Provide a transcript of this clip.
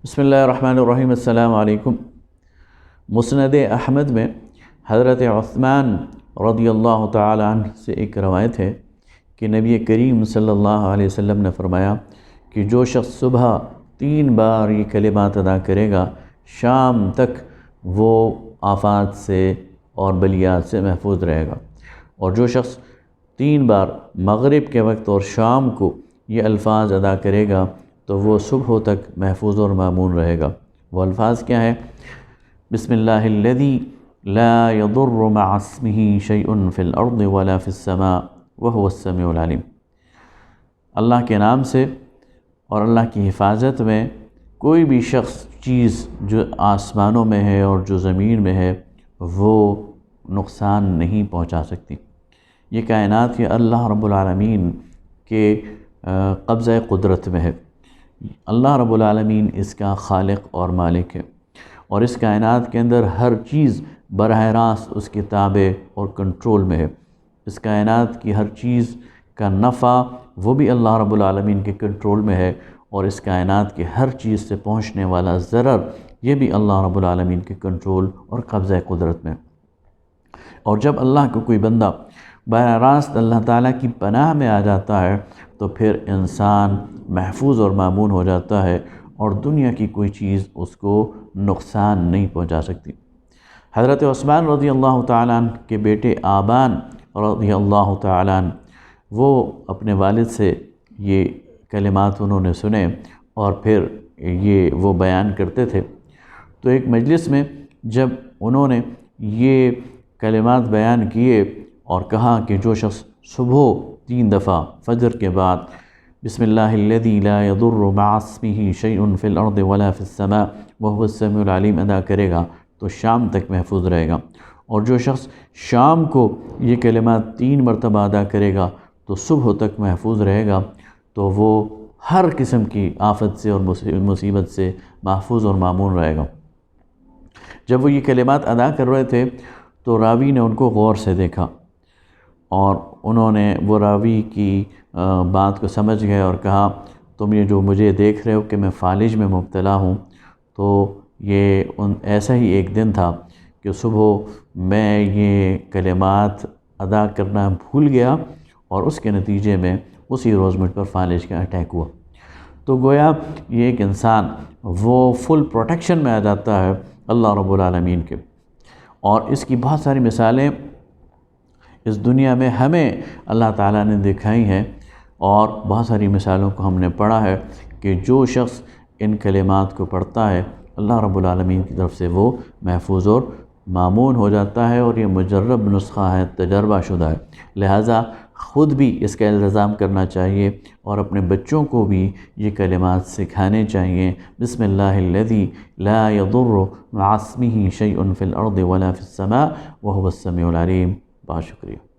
بسم اللہ الرحمن الرحیم۔ السلام علیکم۔ مسند احمد میں حضرت عثمان رضی اللہ تعالی عنہ سے ایک روایت ہے کہ نبی کریم صلی اللہ علیہ وسلم نے فرمایا کہ جو شخص صبح 3 بار یہ کلمات ادا کرے گا شام تک وہ آفات سے اور بلیات سے محفوظ رہے گا، اور جو شخص 3 بار مغرب کے وقت اور شام کو یہ الفاظ ادا کرے گا تو وہ صبح تک محفوظ اور مامون رہے گا۔ وہ الفاظ کیا ہیں؟ بسم اللہ الذی لا یضر مع اسمہ شیء فی الارض ولا فی السماء وہو السمیع العلیم۔ اللہ کے نام سے اور اللہ کی حفاظت میں کوئی بھی شخص چیز جو آسمانوں میں ہے اور جو زمین میں ہے وہ نقصان نہیں پہنچا سکتی۔ یہ کائنات یہ اللہ رب العالمین کے قبضہ قدرت میں ہے۔ اللہ رب العالمین اس کا خالق اور مالک ہے، اور اس کائنات کے اندر ہر چیز براہ راست اس کے تابع اور کنٹرول میں ہے۔ اس کائنات کی ہر چیز کا نفع وہ بھی اللہ رب العالمین کے کنٹرول میں ہے، اور اس کائنات کی ہر چیز سے پہنچنے والا ضرر یہ بھی اللہ رب العالمین کے کنٹرول اور قبضہ قدرت میں۔ اور جب اللہ کو کوئی بندہ براہ راست اللہ تعالیٰ کی پناہ میں آ جاتا ہے تو پھر انسان محفوظ اور مامون ہو جاتا ہے، اور دنیا کی کوئی چیز اس کو نقصان نہیں پہنچا سکتی۔ حضرت عثمان رضی اللہ تعالیٰ عنہ کے بیٹے آبان رضی اللہ تعالیٰ عنہ وہ اپنے والد سے یہ کلمات انہوں نے سنے، اور پھر یہ وہ بیان کرتے تھے۔ تو ایک مجلس میں جب انہوں نے یہ کلمات بیان کیے اور کہا کہ جو شخص صبح 3 دفعہ فجر کے بعد بسم اللہ الذی لا یضر مع اسمہ شیء فی الارض ولا فی السماء وہو السمیع العلیم ادا کرے گا تو شام تک محفوظ رہے گا، اور جو شخص شام کو یہ کلمات 3 مرتبہ ادا کرے گا تو صبح تک محفوظ رہے گا، تو وہ ہر قسم کی آفت سے اور مصیبت سے محفوظ اور مامون رہے گا۔ جب وہ یہ کلمات ادا کر رہے تھے تو راوی نے ان کو غور سے دیکھا، اور انہوں نے وہ راوی کی بات کو سمجھ گئے اور کہا تم یہ جو مجھے دیکھ رہے ہو کہ میں فالج میں مبتلا ہوں، تو یہ ایسا ہی ایک دن تھا کہ صبح میں یہ کلمات ادا کرنا بھول گیا، اور اس کے نتیجے میں اسی روز مجھ پر فالج کا اٹیک ہوا۔ تو گویا یہ ایک انسان وہ فل پروٹیکشن میں آ جاتا ہے اللہ رب العالمین کے، اور اس کی بہت ساری مثالیں اس دنیا میں ہمیں اللہ تعالیٰ نے دکھائی ہیں، اور بہت ساری مثالوں کو ہم نے پڑھا ہے کہ جو شخص ان کلمات کو پڑھتا ہے اللہ رب العالمین کی طرف سے وہ محفوظ اور مامون ہو جاتا ہے، اور یہ مجرب نسخہ ہے، تجربہ شدہ ہے۔ لہٰذا خود بھی اس کا التزام کرنا چاہیے، اور اپنے بچوں کو بھی یہ کلمات سکھانے چاہیے۔ بسم اللہ الذی لا یضر مع اسمہ شیء فی الارض ولا فی السماء وہو السمیع العلیم۔ بہت شکریہ۔